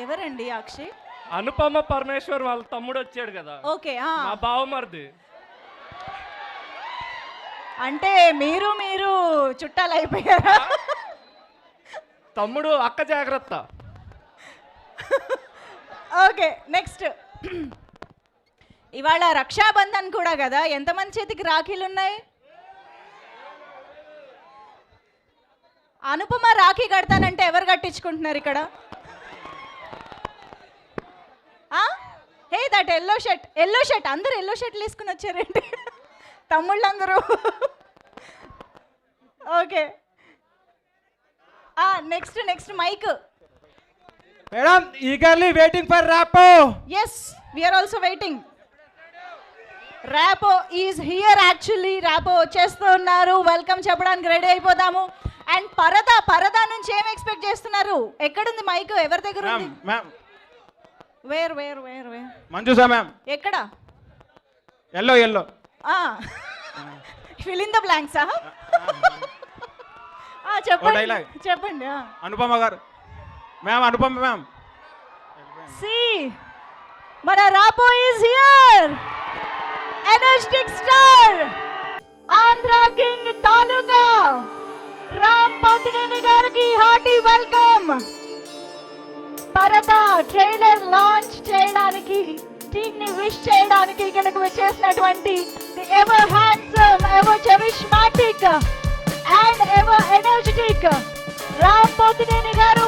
ఎవరండి అక్షయ్? అనుపమ పరమేశ్వర్ వాళ్ళ తమ్ముడు వచ్చాడు కదా, ఓకే. మా బావమరిది. అంటే మీరు చుట్టాలు అయిపోయారా? తమ్ముడు అక్క జాగ్రత్త. Okay, next. ఇవాళ రక్షాబంధన్ కూడా కదా, ఎంతమంది చేతికి రాఖీలు ఉన్నాయి? అనుపమ రాఖీ కడతానంటే ఎవరు కట్టించుకుంటున్నారు ఇక్కడ? హే దట్ ఎల్లో షర్ట్ అందరూ ఎల్లో షర్ట్లు వేసుకుని వచ్చారండి తమ్ముళ్ళందరూ. Okay, next mike. Madam, eagerly waiting for Rapo. Yes, we are also waiting. Rapo is here. Actually Rapo వచ్చేస్తూ ఉన్నారు. వెల్కమ్ చెప్పడానికి రెడీ అయిపోదాము. అండ్ పరదా నుంచి ఏం ఎక్స్పెక్ట్ చేస్తున్నారు? ఎక్కడుంది మైక్? ఎవరి దగ్గర ఉంది? Where Manjusha ma'am. ఎక్కడ? Yellow fill in the blanks. చెప్పండి. Anupama garu ma'am, Anupama ma'am. See మన Rapo is here. Energetic star, Andhra king Taluka Ram Pothineni గారికి hearty welcome. Paradha trailer launch చేయడానికి, టీమ్ ని విష్ చేయడానికి ఇక్కడికి వచ్చేసినటువంటి the ever handsome, ever charismatic and ever energetic Ram Pothineni గారు